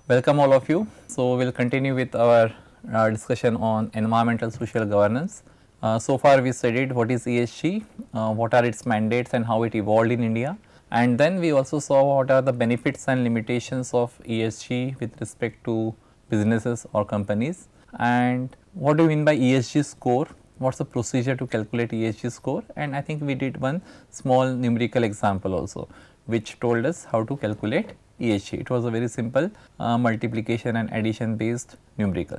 Welcome all of you. So, we will continue with our discussion on environmental social governance. So far we studied what is ESG, what are its mandates and how it evolved in India, and then we also saw what are the benefits and limitations of ESG with respect to businesses or companies, and what do you mean by ESG score, what is the procedure to calculate ESG score, and I think we did one small numerical example also which told us how to calculate ESG. It was a very simple multiplication and addition based numerical.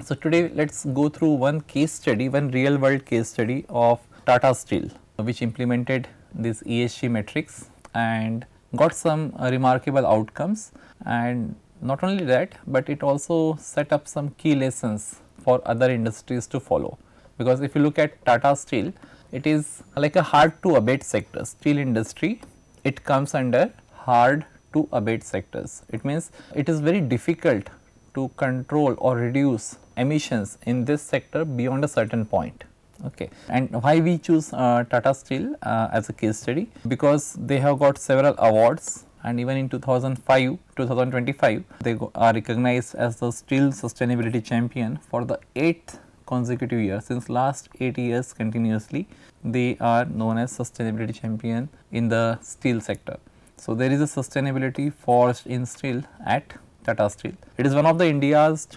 So, today let us go through one case study, one real world case study of Tata Steel, which implemented this ESG metrics and got some remarkable outcomes, and not only that, but it also set up some key lessons for other industries to follow. Because if you look at Tata Steel, it is like a hard to abate sector. Steel industry, it comes under hard to abate sectors. It means it is very difficult to control or reduce emissions in this sector beyond a certain point. Okay. And why we choose Tata Steel as a case study? Because they have got several awards, and even in 2025 they are recognized as the steel sustainability champion for the 8th consecutive year. Since last 8 years continuously they are known as sustainability champion in the steel sector. So, there is a sustainability forged in steel at Tata Steel. It is one of the India's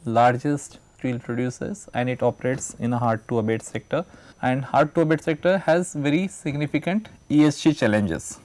largest steel producers, and it operates in a hard to abate sector, and hard to abate sector has very significant ESG challenges,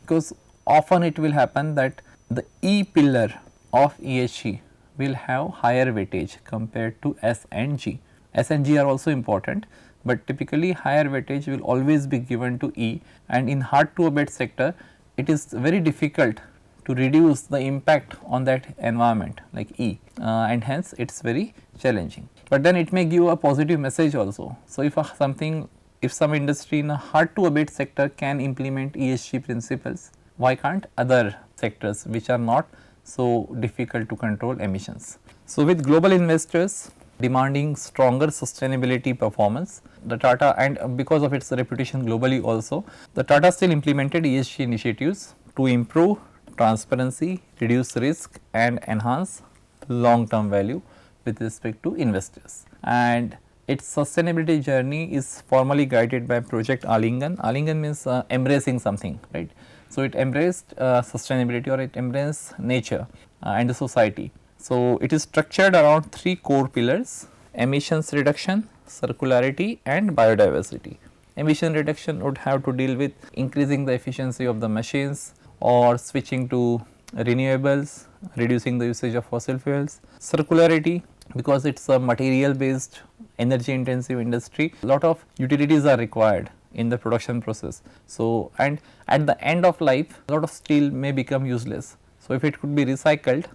because often it will happen that the E pillar of ESG will have higher weightage compared to S and G. S and G are also important, but typically higher weightage will always be given to E, and in hard to abate sector it is very difficult to reduce the impact on that environment like E, and hence it is very challenging. But then it may give a positive message also. So, if some industry in a hard to abate sector can implement ESG principles, why can't other sectors which are not so difficult to control emissions? So, with global investors demanding stronger sustainability performance, the Tata, and because of its reputation globally also, the Tata Steel implemented ESG initiatives to improve transparency, reduce risk and enhance long term value with respect to investors. And its sustainability journey is formally guided by Project Alingan. Alingan means embracing something, right. So, it embraced sustainability, or it embraced nature and the society. So, it is structured around 3 core pillars: emissions reduction, circularity and biodiversity. Emission reduction would have to deal with increasing the efficiency of the machines or switching to renewables, reducing the usage of fossil fuels. Circularity, because it is a material based energy intensive industry, lot of utilities are required in the production process. So, and at the end of life a lot of steel may become useless. So, if it could be recycled,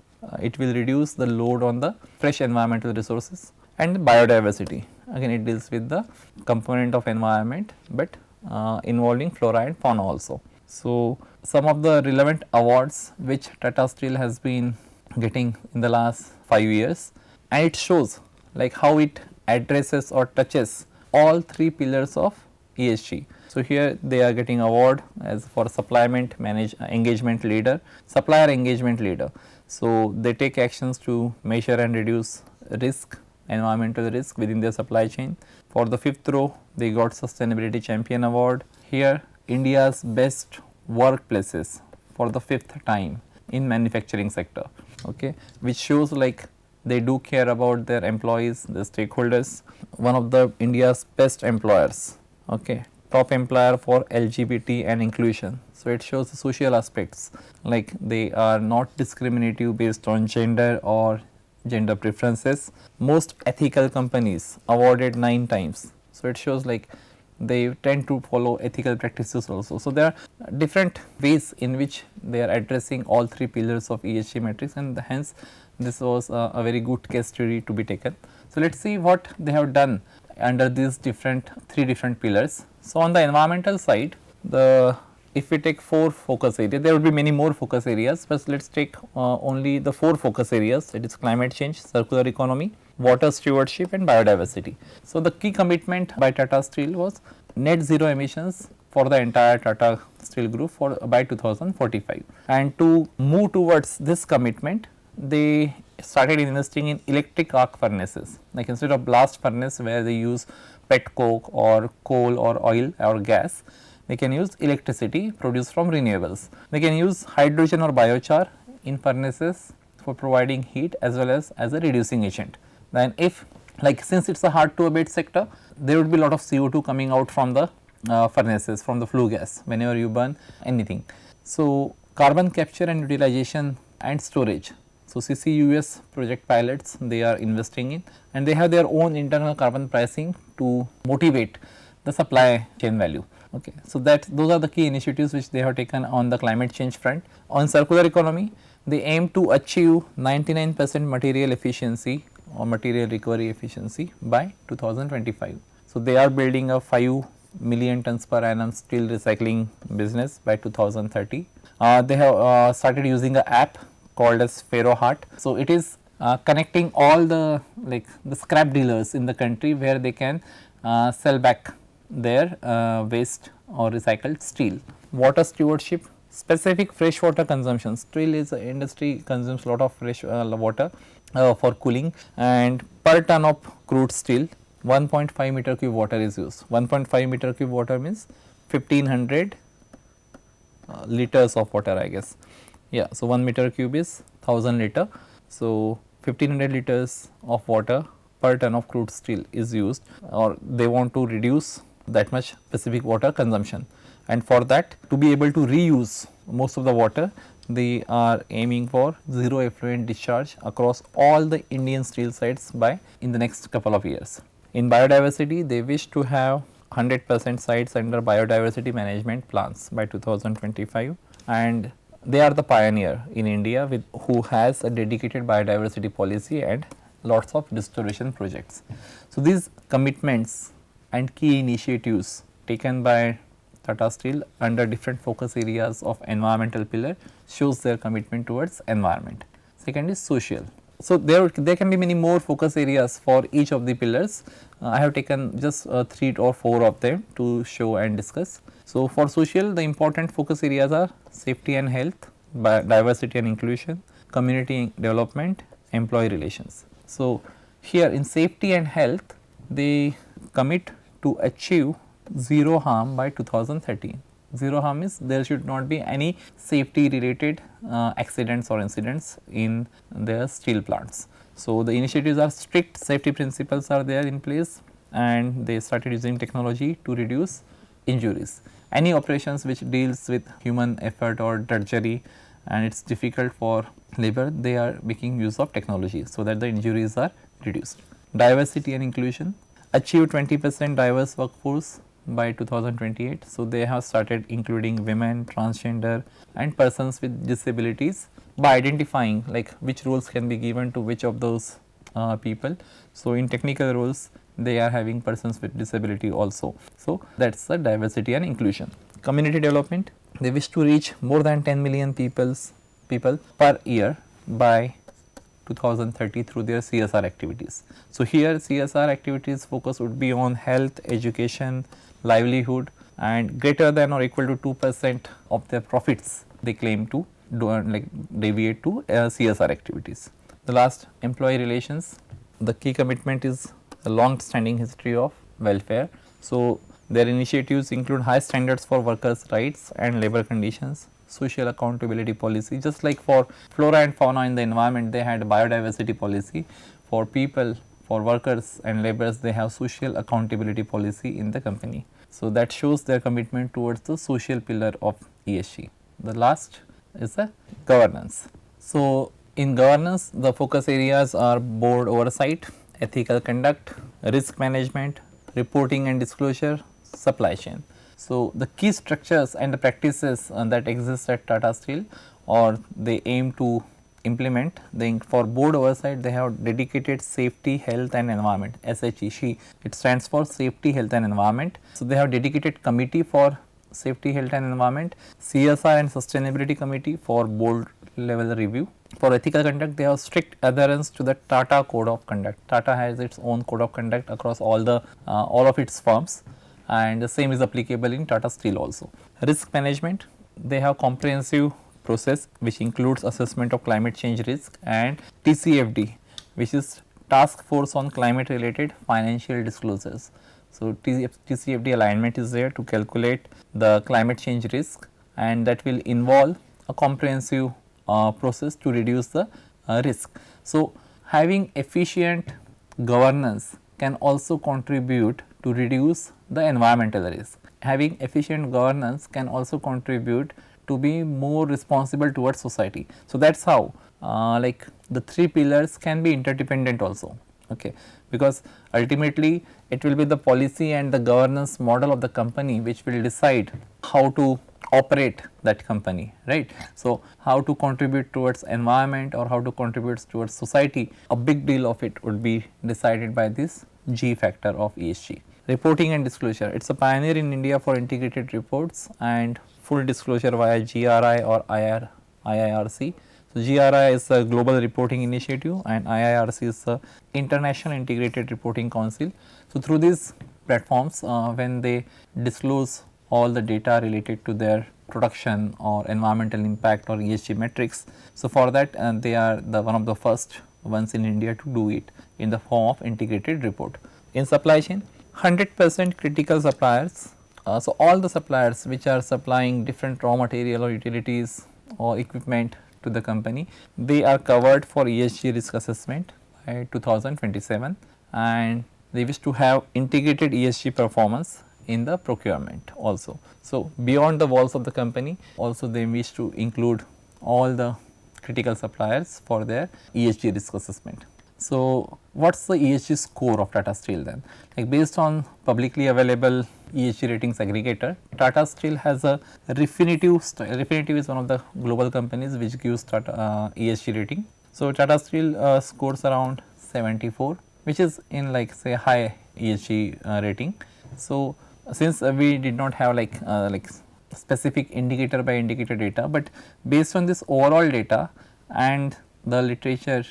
it will reduce the load on the fresh environmental resources. And biodiversity, again it deals with the component of environment, but involving flora and fauna also. So, some of the relevant awards which Tata Steel has been getting in the last 5 years, and it shows like how it addresses or touches all 3 pillars of ESG. So, here they are getting award as for engagement leader, supplier engagement leader. So, they take actions to measure and reduce risk, environmental risk within their supply chain. For the 5th row, they got sustainability champion award. Here India's best workplaces for the 5th time in manufacturing sector, okay, which shows like they do care about their employees, the stakeholders. One of the India's best employers, okay, top employer for LGBT and inclusion. So, it shows the social aspects, like they are not discriminative based on gender or gender preferences. Most ethical companies awarded 9 times. So, it shows like they tend to follow ethical practices also. So, there are different ways in which they are addressing all 3 pillars of ESG metrics, and hence this was a very good case study to be taken. So, let us see what they have done under these 3 different pillars. So, on the environmental side, if we take 4 focus areas, there will be many more focus areas, but let us take only the 4 focus areas, it is climate change, circular economy, water stewardship and biodiversity. So, the key commitment by Tata Steel was net zero emissions for the entire Tata Steel group by 2045, and to move towards this commitment they started investing in electric arc furnaces, like instead of blast furnace where they use pet coke or coal or oil or gas, they can use electricity produced from renewables. They can use hydrogen or biochar in furnaces for providing heat as well as a reducing agent. Then if, like, since it is a hard to abate sector, there would be a lot of CO2 coming out from the furnaces, from the flue gas whenever you burn anything. So, carbon capture and utilization and storage. So, CCUS project pilots they are investing in, and they have their own internal carbon pricing to motivate the supply chain value. Okay. So, that those are the key initiatives which they have taken on the climate change front. On circular economy, they aim to achieve 99% material efficiency or material recovery efficiency by 2025. So, they are building a 5 million tons per annum steel recycling business by 2030. They have started using an app called as Ferroheart. So, it is connecting all the scrap dealers in the country where they can sell back their waste or recycled steel. Water stewardship, specific fresh water consumption. Steel is industry consumes a lot of fresh water for cooling, and per ton of crude steel 1.5 meter cube water is used. 1.5 meter cube water means 1500 liters of water, I guess. Yeah, so 1 meter cube is 1000 liter. So 1500 liters of water per ton of crude steel is used, or they want to reduce that much specific water consumption. And for that, to be able to reuse most of the water, they are aiming for zero effluent discharge across all the Indian steel sites by in the next couple of years. In biodiversity, they wish to have 100% sites under biodiversity management plans by 2025, and they are the pioneer in India with who has a dedicated biodiversity policy and lots of restoration projects. So, these commitments and key initiatives taken by Tata Steel under different focus areas of environmental pillar shows their commitment towards environment. Second is social. So, there can be many more focus areas for each of the pillars. I have taken just 3 or 4 of them to show and discuss. So, for social, the important focus areas are safety and health, diversity and inclusion, community development, employee relations. So, here in safety and health, they commit to achieve zero harm by 2030. Zero harm is there should not be any safety related accidents or incidents in their steel plants. So, the initiatives are strict safety principles are there in place, and they started using technology to reduce injuries. Any operations which deals with human effort or drudgery and it is difficult for labor, they are making use of technology, so that the injuries are reduced. Diversity and inclusion, achieve 20% diverse workforce by 2028. So, they have started including women, transgender and persons with disabilities by identifying like which roles can be given to which of those people. So, in technical roles they are having persons with disability also. So, that is the diversity and inclusion. Community development, they wish to reach more than 10 million people per year by 2030 through their CSR activities. So, here CSR activities focus would be on health, education, livelihood, and greater than or equal to 2% of their profits they claim to do deviate to CSR activities. The last, employee relations, the key commitment is a long standing history of welfare. So, their initiatives include high standards for workers' rights and labor conditions, social accountability policy, just like for flora and fauna in the environment they had biodiversity policy. For people, for workers and laborers, they have social accountability policy in the company. So, that shows their commitment towards the social pillar of ESG. The last is the governance. So, in governance the focus areas are board oversight, ethical conduct, risk management, reporting and disclosure, supply chain. So, the key structures and the practices that exist at Tata Steel or they aim to implement, for board oversight they have dedicated safety, health and environment, SHE, it stands for safety, health and environment. So, they have dedicated committee for safety, health and environment, CSR and sustainability committee for board level review. For ethical conduct, they have strict adherence to the Tata code of conduct. Tata has its own code of conduct across all of its firms, and the same is applicable in Tata Steel also. Risk management, they have comprehensive process which includes assessment of climate change risk, and TCFD, which is Task Force on Climate Related Financial Disclosures. So, TCFD alignment is there to calculate the climate change risk, and that will involve a comprehensive process to reduce the risk. So, having efficient governance can also contribute to reduce the environmental risk. Having efficient governance can also contribute to be more responsible towards society. So, that is how like the three pillars can be interdependent also, okay, because ultimately it will be the policy and the governance model of the company which will decide how to operate that company, right. So, how to contribute towards environment or how to contribute towards society, a big deal of it would be decided by this G factor of ESG. Reporting and disclosure, it is a pioneer in India for integrated reports and full disclosure via GRI or IIRC. So, GRI is a global reporting initiative and IIRC is the International Integrated Reporting Council. So, through these platforms when they disclose all the data related to their production or environmental impact or ESG metrics. So, for that they are the one of the first ones in India to do it in the form of integrated report. In supply chain, 100% critical suppliers. So, all the suppliers which are supplying different raw material or utilities or equipment to the company, they are covered for ESG risk assessment by 2027, and they wish to have integrated ESG performance in the procurement also. So, beyond the walls of the company also they wish to include all the critical suppliers for their ESG risk assessment. So, what is the ESG score of Tata Steel then? Like based on publicly available ESG ratings aggregator, Tata Steel has a Refinitiv. Refinitiv is one of the global companies which gives Tata ESG rating. So, Tata Steel scores around 74, which is in like say high ESG rating. So, since we did not have like specific indicator by indicator data, but based on this overall data and the literature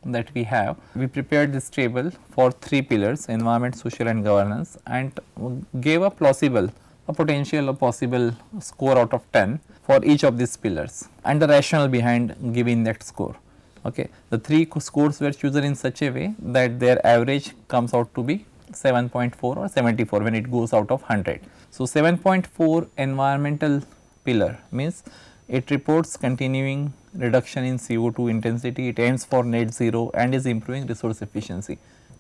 that we have, we prepared this table for three pillars: environment, social and governance, and gave a possible score out of 10 for each of these pillars and the rationale behind giving that score. Okay. The three scores were chosen in such a way that their average comes out to be 7.4 or 74 when it goes out of 100. So, 7.4 environmental pillar means it reports continuing reduction in CO2 intensity, it aims for net zero and is improving resource efficiency.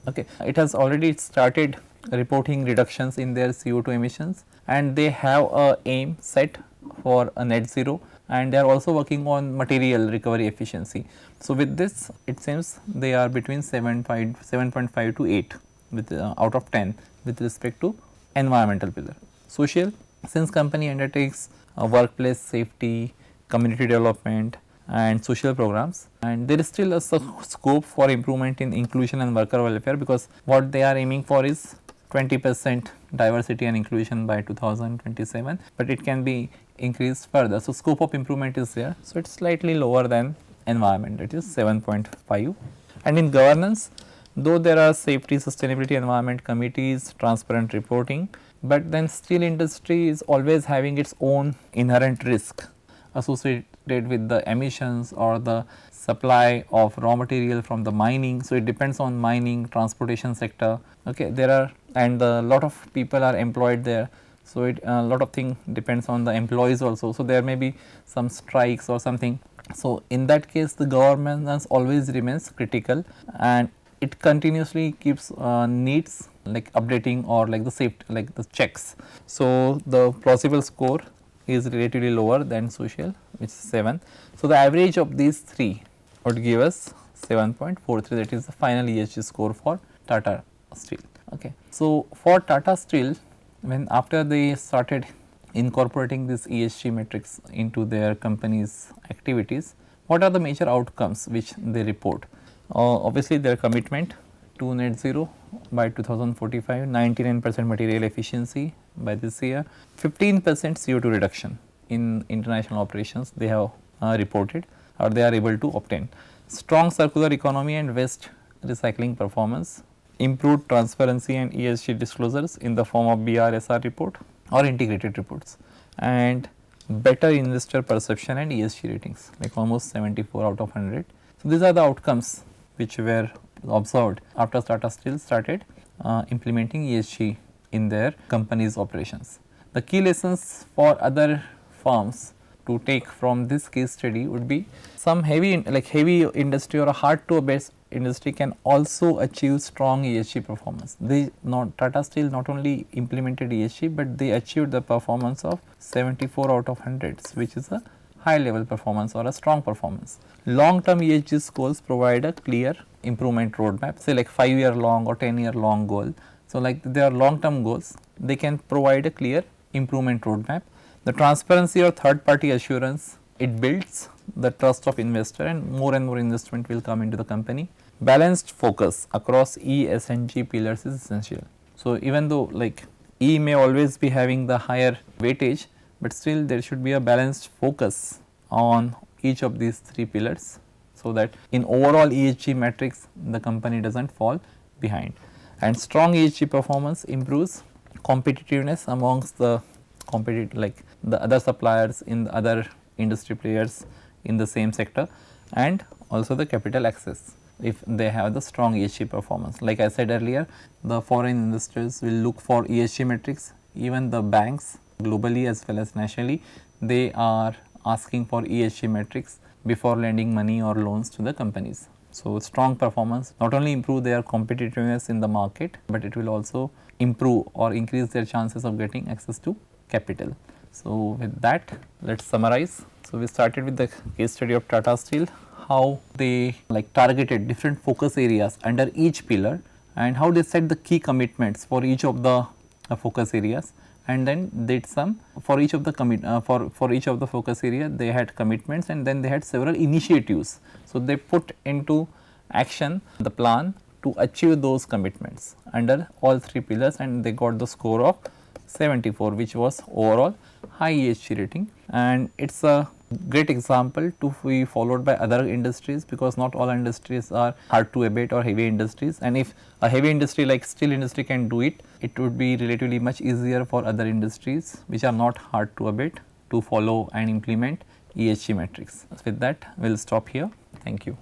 Okay. It has already started reporting reductions in their CO2 emissions, and they have a aim set for a net zero, and they are also working on material recovery efficiency. So, with this it seems they are between 7.5 to 8 with out of 10 with respect to environmental pillar. Social, since company undertakes workplace safety, community development and social programs, and there is still a scope for improvement in inclusion and worker welfare, because what they are aiming for is 20% diversity and inclusion by 2027, but it can be increased further. So, scope of improvement is there. So, it is slightly lower than environment, that is 7.5. And in governance, though there are safety, sustainability, environment committees, transparent reporting, but then steel industry is always having its own inherent risk associated with the emissions or the supply of raw material from the mining. So, it depends on mining, transportation sector, okay. There are, and a lot of people are employed there. So, it a lot of thing depends on the employees also. So, there may be some strikes or something. So, in that case the governance always remains critical, and it continuously keeps needs like updating or like the safety, like the checks. So, the plausible score is relatively lower than social, which is 7. So, the average of these three would give us 7.43, that is the final ESG score for Tata Steel. Okay. So, for Tata Steel, when after they started incorporating this ESG metrics into their company's activities, what are the major outcomes which they report? Obviously, their commitment to net zero by 2045, 99% material efficiency by this year, 15% CO2 reduction in international operations they have reported or they are able to obtain. Strong circular economy and waste recycling performance, improved transparency and ESG disclosures in the form of BRSR report or integrated reports, and better investor perception and ESG ratings, like almost 74 out of 100. So, these are the outcomes which were observed after Tata Steel started implementing ESG in their company's operations. The key lessons for other firms to take from this case study would be some heavy industry or a hard to abate industry can also achieve strong ESG performance. Tata Steel not only implemented ESG, but they achieved the performance of 74 out of 100, which is a high level performance or a strong performance. Long term ESG goals provide a clear improvement roadmap, say like 5-year long or 10-year long goal. So, like they are long term goals, they can provide a clear improvement roadmap. The transparency or third party assurance, it builds the trust of investor and more investment will come into the company. Balanced focus across E, S and G pillars is essential. So, even though like E may always be having the higher weightage, but still there should be a balanced focus on each of these 3 pillars, so that in overall ESG metrics the company does not fall behind. And strong ESG performance improves competitiveness amongst the other suppliers in the other industry players in the same sector, and also the capital access if they have the strong ESG performance. Like I said earlier, the foreign investors will look for ESG metrics, even the banks globally as well as nationally, they are asking for ESG metrics before lending money or loans to the companies. So, strong performance not only improve their competitiveness in the market, but it will also improve or increase their chances of getting access to capital. So, with that, let us summarize. So, we started with the case study of Tata Steel, how they targeted different focus areas under each pillar and how they set the key commitments for each of the focus areas, and then did some for each of the for each of the focus area they had commitments, and then they had several initiatives. So, they put into action the plan to achieve those commitments under all 3 pillars, and they got the score of 74, which was overall high ESG rating. And it is a great example to be followed by other industries, because not all industries are hard to abate or heavy industries, and if a heavy industry like steel industry can do it, it would be relatively much easier for other industries which are not hard to abate to follow and implement ESG metrics. With that, we will stop here. Thank you.